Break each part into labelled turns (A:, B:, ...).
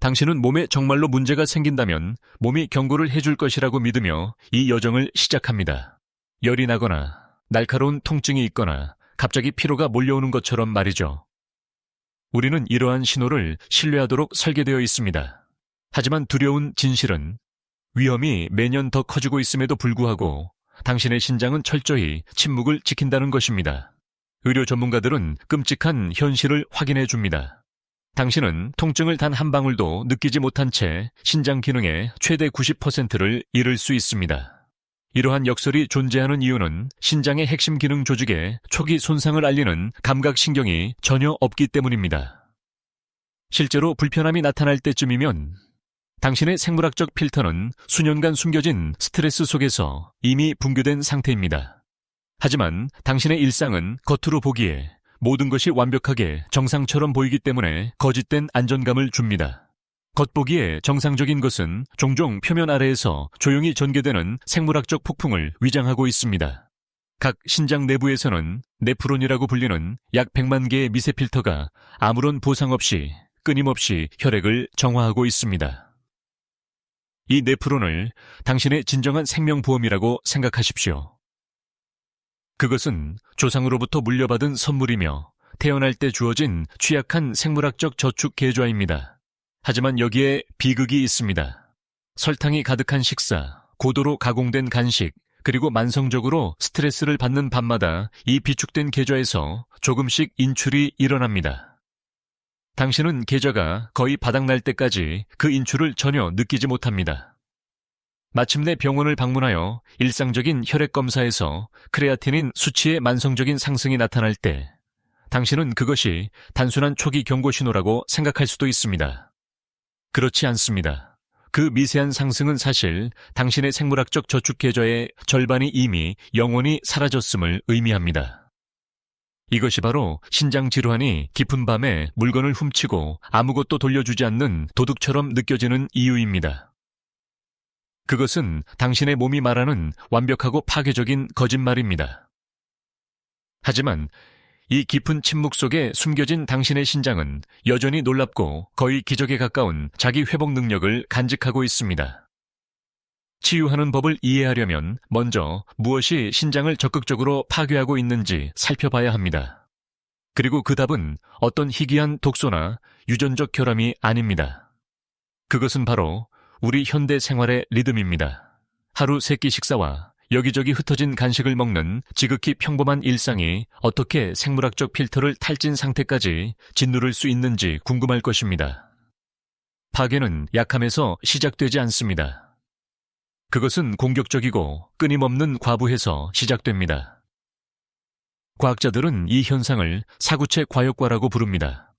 A: 당신은 몸에 정말로 문제가 생긴다면 몸이 경고를 해줄 것이라고 믿으며 이 여정을 시작합니다. 열이 나거나 날카로운 통증이 있거나 갑자기 피로가 몰려오는 것처럼 말이죠. 우리는 이러한 신호를 신뢰하도록 설계되어 있습니다. 하지만 두려운 진실은 위험이 매년 더 커지고 있음에도 불구하고 당신의 신장은 철저히 침묵을 지킨다는 것입니다. 의료 전문가들은 끔찍한 현실을 확인해 줍니다. 당신은 통증을 단 한 방울도 느끼지 못한 채 신장 기능의 최대 90%를 잃을 수 있습니다. 이러한 역설이 존재하는 이유는 신장의 핵심 기능 조직에 초기 손상을 알리는 감각신경이 전혀 없기 때문입니다. 실제로 불편함이 나타날 때쯤이면 당신의 생물학적 필터는 수년간 숨겨진 스트레스 속에서 이미 붕괴된 상태입니다. 하지만 당신의 일상은 겉으로 보기에 모든 것이 완벽하게 정상처럼 보이기 때문에 거짓된 안정감을 줍니다. 겉보기에 정상적인 것은 종종 표면 아래에서 조용히 전개되는 생물학적 폭풍을 위장하고 있습니다. 각 신장 내부에서는 네프론이라고 불리는 약 100만 개의 미세 필터가 아무런 보상 없이 끊임없이 혈액을 정화하고 있습니다. 이 네프론을 당신의 진정한 생명보험이라고 생각하십시오. 그것은 조상으로부터 물려받은 선물이며 태어날 때 주어진 취약한 생물학적 저축 계좌입니다. 하지만 여기에 비극이 있습니다. 설탕이 가득한 식사, 고도로 가공된 간식, 그리고 만성적으로 스트레스를 받는 밤마다 이 비축된 계좌에서 조금씩 인출이 일어납니다. 당신은 계좌가 거의 바닥날 때까지 그 인출을 전혀 느끼지 못합니다. 마침내 병원을 방문하여 일상적인 혈액 검사에서 크레아틴인 수치의 만성적인 상승이 나타날 때 당신은 그것이 단순한 초기 경고 신호라고 생각할 수도 있습니다. 그렇지 않습니다. 그 미세한 상승은 사실 당신의 생물학적 저축 계좌의 절반이 이미 영원히 사라졌음을 의미합니다. 이것이 바로 신장 질환이 깊은 밤에 물건을 훔치고 아무것도 돌려주지 않는 도둑처럼 느껴지는 이유입니다. 그것은 당신의 몸이 말하는 완벽하고 파괴적인 거짓말입니다. 하지만 이 깊은 침묵 속에 숨겨진 당신의 신장은 여전히 놀랍고 거의 기적에 가까운 자기 회복 능력을 간직하고 있습니다. 치유하는 법을 이해하려면 먼저 무엇이 신장을 적극적으로 파괴하고 있는지 살펴봐야 합니다. 그리고 그 답은 어떤 희귀한 독소나 유전적 결함이 아닙니다. 그것은 바로 우리 현대 생활의 리듬입니다. 하루 3끼 식사와 여기저기 흩어진 간식을 먹는 지극히 평범한 일상이 어떻게 생물학적 필터를 탈진 상태까지 짓누를 수 있는지 궁금할 것입니다. 파괴는 약함에서 시작되지 않습니다. 그것은 공격적이고 끊임없는 과부에서 시작됩니다. 과학자들은 이 현상을 사구체 과역과라고 부릅니다.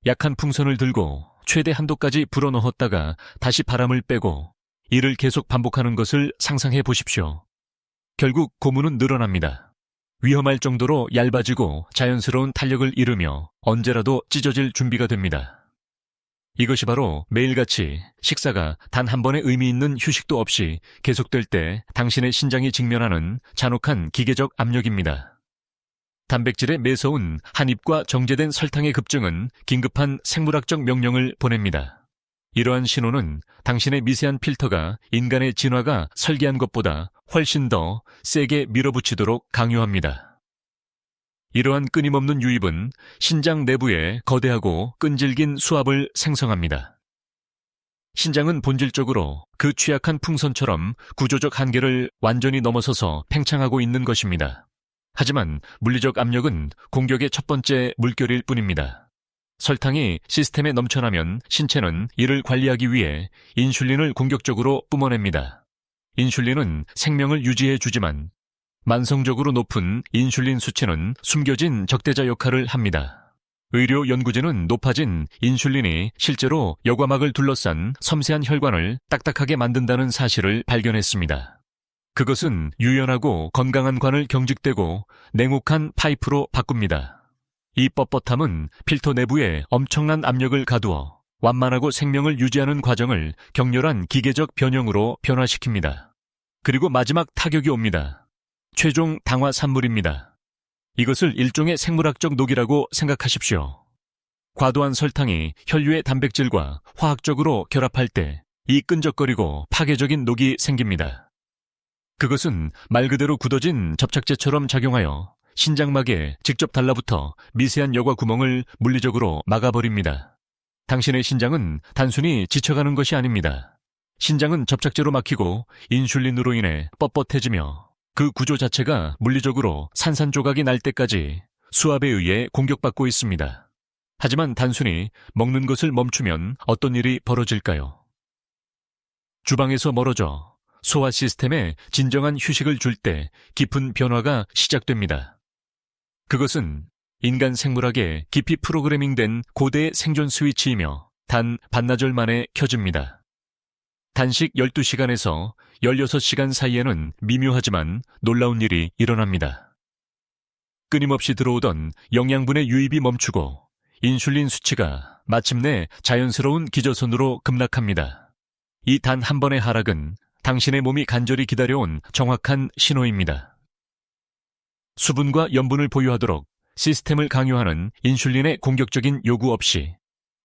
A: 약한 풍선을 들고 최대 한도까지 불어넣었다가 다시 바람을 빼고 이를 계속 반복하는 것을 상상해 보십시오. 결국 고무는 늘어납니다. 위험할 정도로 얇아지고 자연스러운 탄력을 잃으며 언제라도 찢어질 준비가 됩니다. 이것이 바로 매일같이 식사가 단 한 번의 의미 있는 휴식도 없이 계속될 때 당신의 신장이 직면하는 잔혹한 기계적 압력입니다. 단백질의 매서운 한 입과 정제된 설탕의 급증은 긴급한 생물학적 명령을 보냅니다. 이러한 신호는 당신의 미세한 필터가 인간의 진화가 설계한 것보다 훨씬 더 세게 밀어붙이도록 강요합니다. 이러한 끊임없는 유입은 신장 내부에 거대하고 끈질긴 수압을 생성합니다. 신장은 본질적으로 그 취약한 풍선처럼 구조적 한계를 완전히 넘어서서 팽창하고 있는 것입니다. 하지만 물리적 압력은 공격의 첫 번째 물결일 뿐입니다. 설탕이 시스템에 넘쳐나면 신체는 이를 관리하기 위해 인슐린을 공격적으로 뿜어냅니다. 인슐린은 생명을 유지해 주지만 만성적으로 높은 인슐린 수치는 숨겨진 적대자 역할을 합니다. 의료 연구진은 높아진 인슐린이 실제로 여과막을 둘러싼 섬세한 혈관을 딱딱하게 만든다는 사실을 발견했습니다. 그것은 유연하고 건강한 관을 경직되고 냉혹한 파이프로 바꿉니다. 이 뻣뻣함은 필터 내부에 엄청난 압력을 가두어 완만하고 생명을 유지하는 과정을 격렬한 기계적 변형으로 변화시킵니다. 그리고 마지막 타격이 옵니다. 최종 당화 산물입니다. 이것을 일종의 생물학적 녹이라고 생각하십시오. 과도한 설탕이 혈류의 단백질과 화학적으로 결합할 때 이 끈적거리고 파괴적인 녹이 생깁니다. 그것은 말 그대로 굳어진 접착제처럼 작용하여 신장막에 직접 달라붙어 미세한 여과 구멍을 물리적으로 막아버립니다. 당신의 신장은 단순히 지쳐가는 것이 아닙니다. 신장은 접착제로 막히고 인슐린으로 인해 뻣뻣해지며 그 구조 자체가 물리적으로 산산조각이 날 때까지 수압에 의해 공격받고 있습니다. 하지만 단순히 먹는 것을 멈추면 어떤 일이 벌어질까요? 주방에서 멀어져 소화 시스템에 진정한 휴식을 줄 때 깊은 변화가 시작됩니다. 그것은 인간 생물학에 깊이 프로그래밍된 고대의 생존 스위치이며 단 반나절 만에 켜집니다. 단식 12시간에서 16시간 사이에는 미묘하지만 놀라운 일이 일어납니다. 끊임없이 들어오던 영양분의 유입이 멈추고 인슐린 수치가 마침내 자연스러운 기저선으로 급락합니다. 이 단 한 번의 하락은 당신의 몸이 간절히 기다려온 정확한 신호입니다. 수분과 염분을 보유하도록 시스템을 강요하는 인슐린의 공격적인 요구 없이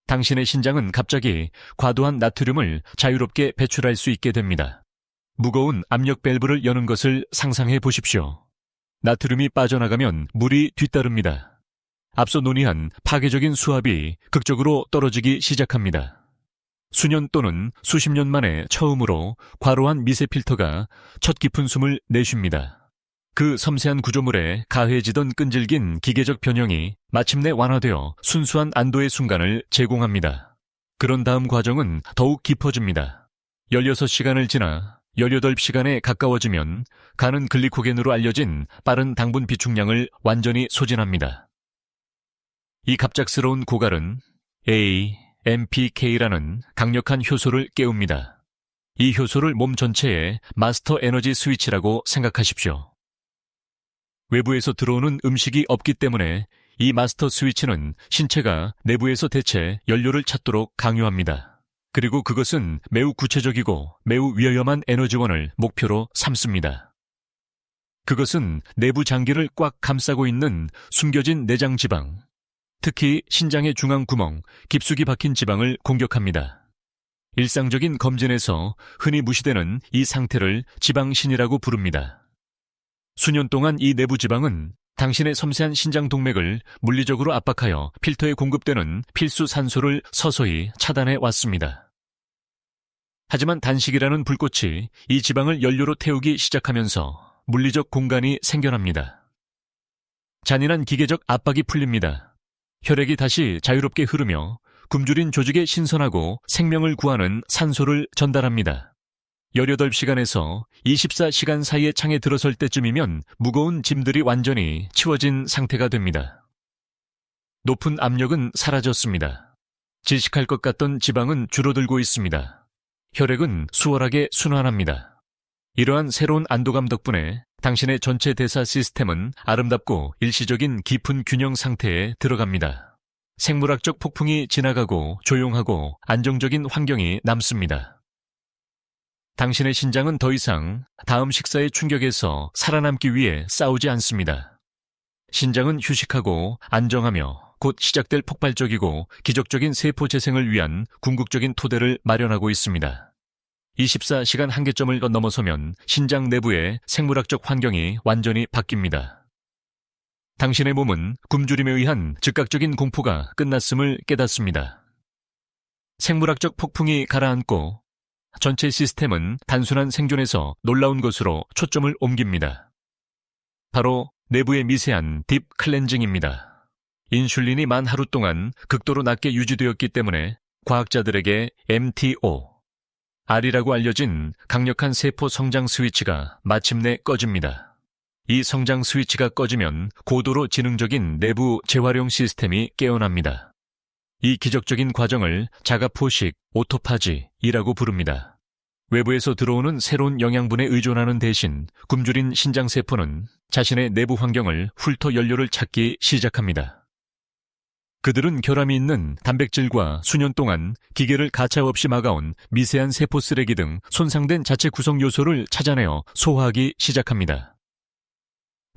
A: 당신의 신장은 갑자기 과도한 나트륨을 자유롭게 배출할 수 있게 됩니다. 무거운 압력 밸브를 여는 것을 상상해 보십시오. 나트륨이 빠져나가면 물이 뒤따릅니다. 앞서 논의한 파괴적인 수압이 극적으로 떨어지기 시작합니다. 수년 또는 수십 년 만에 처음으로 과로한 미세 필터가 첫 깊은 숨을 내쉽니다. 그 섬세한 구조물에 가해지던 끈질긴 기계적 변형이 마침내 완화되어 순수한 안도의 순간을 제공합니다. 그런 다음 과정은 더욱 깊어집니다. 16시간을 지나 18시간에 가까워지면 간은 글리코겐으로 알려진 빠른 당분 비축량을 완전히 소진합니다. 이 갑작스러운 고갈은 AMPK라는 강력한 효소를 깨웁니다. 이 효소를 몸 전체의 마스터 에너지 스위치라고 생각하십시오. 외부에서 들어오는 음식이 없기 때문에 이 마스터 스위치는 신체가 내부에서 대체 연료를 찾도록 강요합니다. 그리고 그것은 매우 구체적이고 매우 위험한 에너지원을 목표로 삼습니다. 그것은 내부 장기를 꽉 감싸고 있는 숨겨진 내장 지방, 특히 신장의 중앙 구멍, 깊숙이 박힌 지방을 공격합니다. 일상적인 검진에서 흔히 무시되는 이 상태를 지방신이라고 부릅니다. 수년 동안 이 내부 지방은 당신의 섬세한 신장 동맥을 물리적으로 압박하여 필터에 공급되는 필수 산소를 서서히 차단해 왔습니다. 하지만 단식이라는 불꽃이 이 지방을 연료로 태우기 시작하면서 물리적 공간이 생겨납니다. 잔인한 기계적 압박이 풀립니다. 혈액이 다시 자유롭게 흐르며 굶주린 조직에 신선하고 생명을 구하는 산소를 전달합니다. 18시간에서 24시간 사이의 창에 들어설 때쯤이면 무거운 짐들이 완전히 치워진 상태가 됩니다. 높은 압력은 사라졌습니다. 질식할 것 같던 지방은 줄어들고 있습니다. 혈액은 수월하게 순환합니다. 이러한 새로운 안도감 덕분에 당신의 전체 대사 시스템은 아름답고 일시적인 깊은 균형 상태에 들어갑니다. 생물학적 폭풍이 지나가고 조용하고 안정적인 환경이 남습니다. 당신의 신장은 더 이상 다음 식사의 충격에서 살아남기 위해 싸우지 않습니다. 신장은 휴식하고 안정하며 곧 시작될 폭발적이고 기적적인 세포 재생을 위한 궁극적인 토대를 마련하고 있습니다. 24시간 한계점을 넘어서면 신장 내부의 생물학적 환경이 완전히 바뀝니다. 당신의 몸은 굶주림에 의한 즉각적인 공포가 끝났음을 깨닫습니다. 생물학적 폭풍이 가라앉고 전체 시스템은 단순한 생존에서 놀라운 것으로 초점을 옮깁니다. 바로 내부의 미세한 딥 클렌징입니다. 인슐린이 만 하루 동안 극도로 낮게 유지되었기 때문에 과학자들에게 MTO, R이라고 알려진 강력한 세포 성장 스위치가 마침내 꺼집니다. 이 성장 스위치가 꺼지면 고도로 지능적인 내부 재활용 시스템이 깨어납니다. 이 기적적인 과정을 자가포식 오토파지이라고 부릅니다. 외부에서 들어오는 새로운 영양분에 의존하는 대신 굶주린 신장세포는 자신의 내부 환경을 훑어 연료를 찾기 시작합니다. 그들은 결함이 있는 단백질과 수년 동안 기계를 가차없이 막아온 미세한 세포 쓰레기 등 손상된 자체 구성 요소를 찾아내어 소화하기 시작합니다.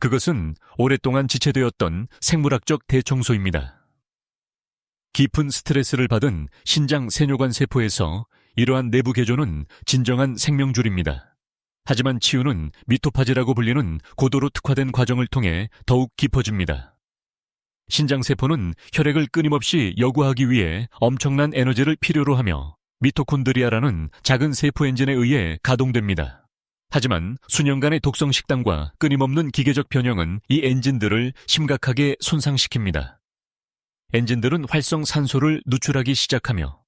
A: 그것은 오랫동안 지체되었던 생물학적 대청소입니다. 깊은 스트레스를 받은 신장 세뇨관 세포에서 이러한 내부 개조는 진정한 생명줄입니다. 하지만 치유는 미토파지라고 불리는 고도로 특화된 과정을 통해 더욱 깊어집니다. 신장세포는 혈액을 끊임없이 여구하기 위해 엄청난 에너지를 필요로 하며 미토콘드리아라는 작은 세포 엔진에 의해 가동됩니다. 하지만 수년간의 독성 식단과 끊임없는 기계적 변형은 이 엔진들을 심각하게 손상시킵니다. 엔진들은 활성 산소를 누출하기 시작하며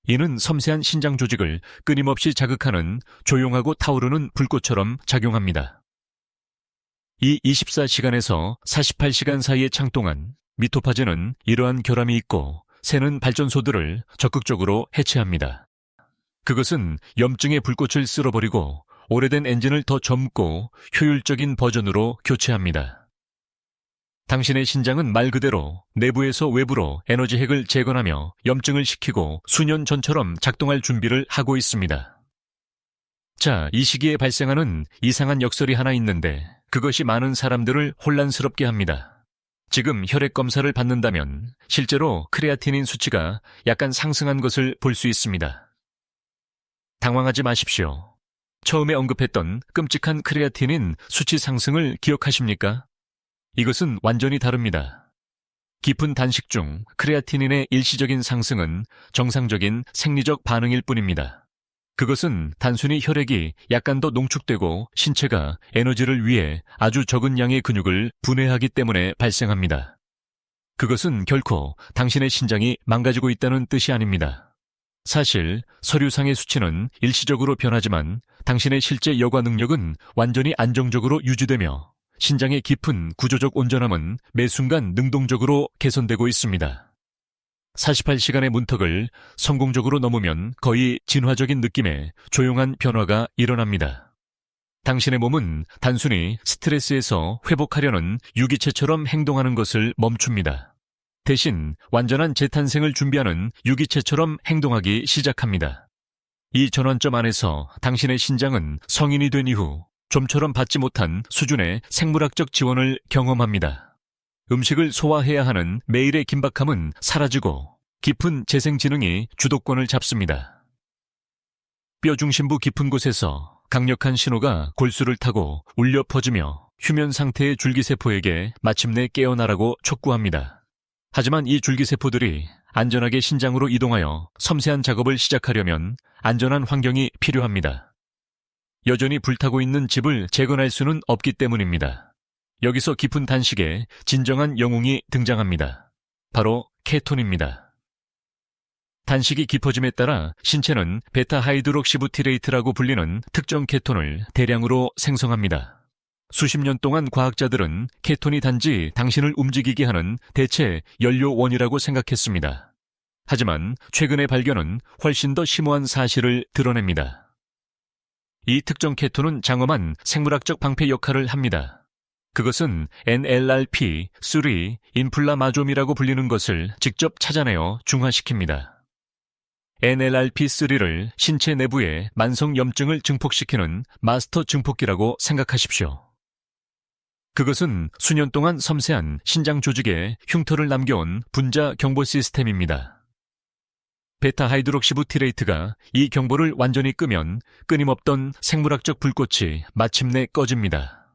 A: 이는 섬세한 신장 조직을 끊임없이 자극하는 조용하고 타오르는 불꽃처럼 작용합니다. 이 24시간에서 48시간 사이의 창 동안 미토파지는 이러한 결함이 있고 새는 발전소들을 적극적으로 해체합니다. 그것은 염증의 불꽃을 쓸어버리고 오래된 엔진을 더 젊고 효율적인 버전으로 교체합니다. 당신의 신장은 말 그대로 내부에서 외부로 에너지 핵을 재건하며 염증을 식히고 수년 전처럼 작동할 준비를 하고 있습니다. 자, 이 시기에 발생하는 이상한 역설이 하나 있는데 그것이 많은 사람들을 혼란스럽게 합니다. 지금 혈액 검사를 받는다면 실제로 크레아티닌 수치가 약간 상승한 것을 볼 수 있습니다. 당황하지 마십시오. 처음에 언급했던 끔찍한 크레아티닌 수치 상승을 기억하십니까? 이것은 완전히 다릅니다. 깊은 단식 중 크레아티닌의 일시적인 상승은 정상적인 생리적 반응일 뿐입니다. 그것은 단순히 혈액이 약간 더 농축되고 신체가 에너지를 위해 아주 적은 양의 근육을 분해하기 때문에 발생합니다. 그것은 결코 당신의 신장이 망가지고 있다는 뜻이 아닙니다. 사실 서류상의 수치는 일시적으로 변하지만 당신의 실제 여과 능력은 완전히 안정적으로 유지되며 신장의 깊은 구조적 온전함은 매 순간 능동적으로 개선되고 있습니다. 48시간의 문턱을 성공적으로 넘으면 거의 진화적인 느낌의 조용한 변화가 일어납니다. 당신의 몸은 단순히 스트레스에서 회복하려는 유기체처럼 행동하는 것을 멈춥니다. 대신 완전한 재탄생을 준비하는 유기체처럼 행동하기 시작합니다. 이 전환점 안에서 당신의 신장은 성인이 된 이후 좀처럼 받지 못한 수준의 생물학적 지원을 경험합니다. 음식을 소화해야 하는 매일의 긴박함은 사라지고 깊은 재생지능이 주도권을 잡습니다. 뼈 중심부 깊은 곳에서 강력한 신호가 골수를 타고 울려 퍼지며 휴면 상태의 줄기세포에게 마침내 깨어나라고 촉구합니다. 하지만 이 줄기세포들이 안전하게 신장으로 이동하여 섬세한 작업을 시작하려면 안전한 환경이 필요합니다. 여전히 불타고 있는 집을 재건할 수는 없기 때문입니다. 여기서 깊은 단식에 진정한 영웅이 등장합니다. 바로 케톤입니다. 단식이 깊어짐에 따라 신체는 베타하이드록시부티레이트라고 불리는 특정 케톤을 대량으로 생성합니다. 수십 년 동안 과학자들은 케톤이 단지 당신을 움직이게 하는 대체 연료원이라고 생각했습니다. 하지만 최근의 발견은 훨씬 더 심오한 사실을 드러냅니다. 이 특정 케톤은 장엄한 생물학적 방패 역할을 합니다. 그것은 NLRP3 인플라마좀이라고 불리는 것을 직접 찾아내어 중화시킵니다. NLRP3를 신체 내부의 만성 염증을 증폭시키는 마스터 증폭기라고 생각하십시오. 그것은 수년 동안 섬세한 신장 조직에 흉터를 남겨온 분자 경보 시스템입니다. 베타하이드록시부티레이트가 이 경보를 완전히 끄면 끊임없던 생물학적 불꽃이 마침내 꺼집니다.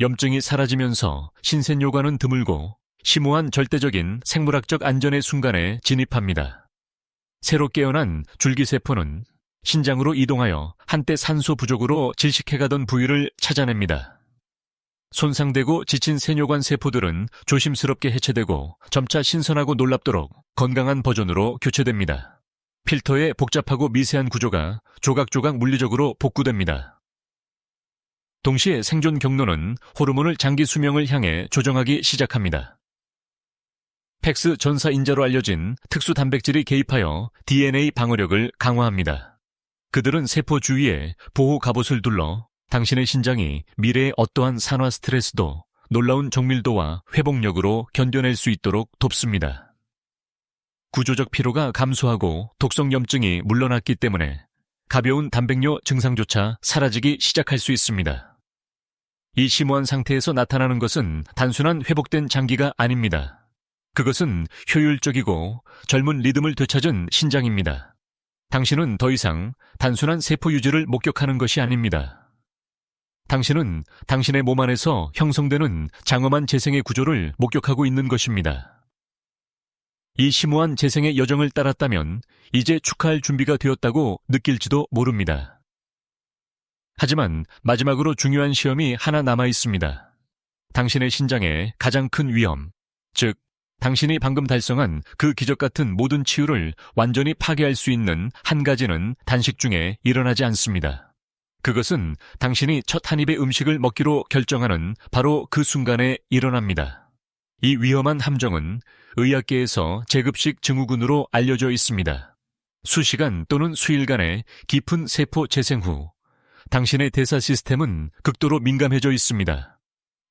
A: 염증이 사라지면서 신센요관은 드물고 심오한 절대적인 생물학적 안전의 순간에 진입합니다. 새로 깨어난 줄기세포는 신장으로 이동하여 한때 산소 부족으로 질식해가던 부위를 찾아냅니다. 손상되고 지친 세뇨관 세포들은 조심스럽게 해체되고 점차 신선하고 놀랍도록 건강한 버전으로 교체됩니다. 필터의 복잡하고 미세한 구조가 조각조각 물리적으로 복구됩니다. 동시에 생존 경로는 호르몬을 장기 수명을 향해 조정하기 시작합니다. 팩스 전사인자로 알려진 특수 단백질이 개입하여 DNA 방어력을 강화합니다. 그들은 세포 주위에 보호 갑옷을 둘러 당신의 신장이 미래의 어떠한 산화 스트레스도 놀라운 정밀도와 회복력으로 견뎌낼 수 있도록 돕습니다. 구조적 피로가 감소하고 독성 염증이 물러났기 때문에 가벼운 단백뇨 증상조차 사라지기 시작할 수 있습니다. 이 심오한 상태에서 나타나는 것은 단순한 회복된 장기가 아닙니다. 그것은 효율적이고 젊은 리듬을 되찾은 신장입니다. 당신은 더 이상 단순한 세포 유지를 목격하는 것이 아닙니다. 당신은 당신의 몸 안에서 형성되는 장엄한 재생의 구조를 목격하고 있는 것입니다. 이 심오한 재생의 여정을 따랐다면 이제 축하할 준비가 되었다고 느낄지도 모릅니다. 하지만 마지막으로 중요한 시험이 하나 남아 있습니다. 당신의 신장의 가장 큰 위험, 즉 당신이 방금 달성한 그 기적 같은 모든 치유를 완전히 파괴할 수 있는 한 가지는 단식 중에 일어나지 않습니다. 그것은 당신이 첫 한 입의 음식을 먹기로 결정하는 바로 그 순간에 일어납니다. 이 위험한 함정은 의학계에서 제급식 증후군으로 알려져 있습니다. 수시간 또는 수일간의 깊은 세포 재생 후 당신의 대사 시스템은 극도로 민감해져 있습니다.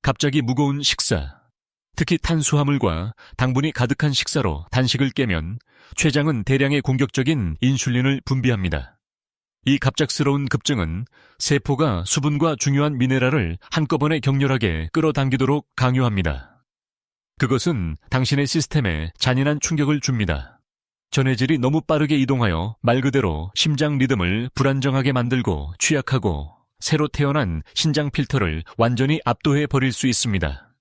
A: 갑자기 무거운 식사, 특히 탄수화물과 당분이 가득한 식사로 단식을 깨면 췌장은 대량의 공격적인 인슐린을 분비합니다. 이 갑작스러운 급증은 세포가 수분과 중요한 미네랄을 한꺼번에 격렬하게 끌어당기도록 강요합니다. 그것은 당신의 시스템에 잔인한 충격을 줍니다. 전해질이 너무 빠르게 이동하여 말 그대로 심장 리듬을 불안정하게 만들고 취약하고 새로 태어난 신장 필터를 완전히 압도해 버릴 수 있습니다.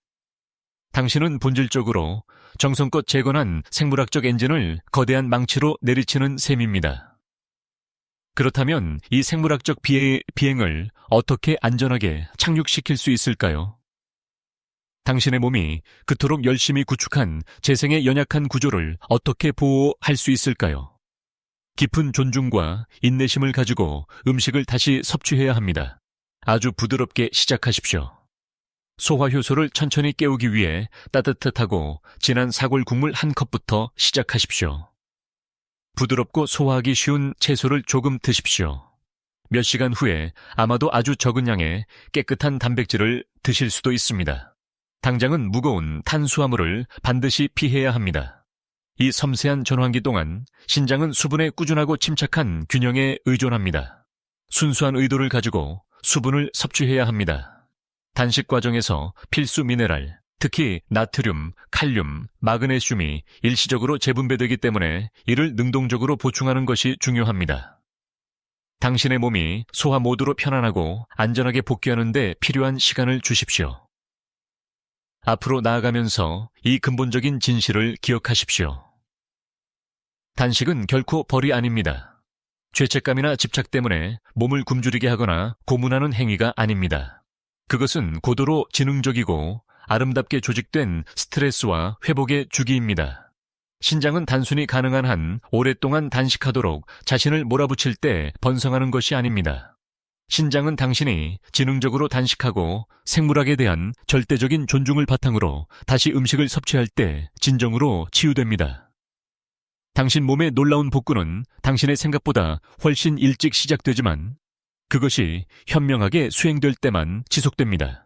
A: 당신은 본질적으로 정성껏 재건한 생물학적 엔진을 거대한 망치로 내리치는 셈입니다. 그렇다면 이 생물학적 비행을 어떻게 안전하게 착륙시킬 수 있을까요? 당신의 몸이 그토록 열심히 구축한 재생의 연약한 구조를 어떻게 보호할 수 있을까요? 깊은 존중과 인내심을 가지고 음식을 다시 섭취해야 합니다. 아주 부드럽게 시작하십시오. 소화 효소를 천천히 깨우기 위해 따뜻하고 진한 사골 국물 한 컵부터 시작하십시오. 부드럽고 소화하기 쉬운 채소를 조금 드십시오. 몇 시간 후에 아마도 아주 적은 양의 깨끗한 단백질을 드실 수도 있습니다. 당장은 무거운 탄수화물을 반드시 피해야 합니다. 이 섬세한 전환기 동안 신장은 수분의 꾸준하고 침착한 균형에 의존합니다. 순수한 의도를 가지고 수분을 섭취해야 합니다. 단식 과정에서 필수 미네랄, 특히 나트륨, 칼륨, 마그네슘이 일시적으로 재분배되기 때문에 이를 능동적으로 보충하는 것이 중요합니다. 당신의 몸이 소화 모드로 편안하고 안전하게 복귀하는 데 필요한 시간을 주십시오. 앞으로 나아가면서 이 근본적인 진실을 기억하십시오. 단식은 결코 벌이 아닙니다. 죄책감이나 집착 때문에 몸을 굶주리게 하거나 고문하는 행위가 아닙니다. 그것은 고도로 지능적이고 아름답게 조직된 스트레스와 회복의 주기입니다. 신장은 단순히 가능한 한 오랫동안 단식하도록 자신을 몰아붙일 때 번성하는 것이 아닙니다. 신장은 당신이 지능적으로 단식하고 생물학에 대한 절대적인 존중을 바탕으로 다시 음식을 섭취할 때 진정으로 치유됩니다. 당신 몸의 놀라운 복구는 당신의 생각보다 훨씬 일찍 시작되지만 그것이 현명하게 수행될 때만 지속됩니다.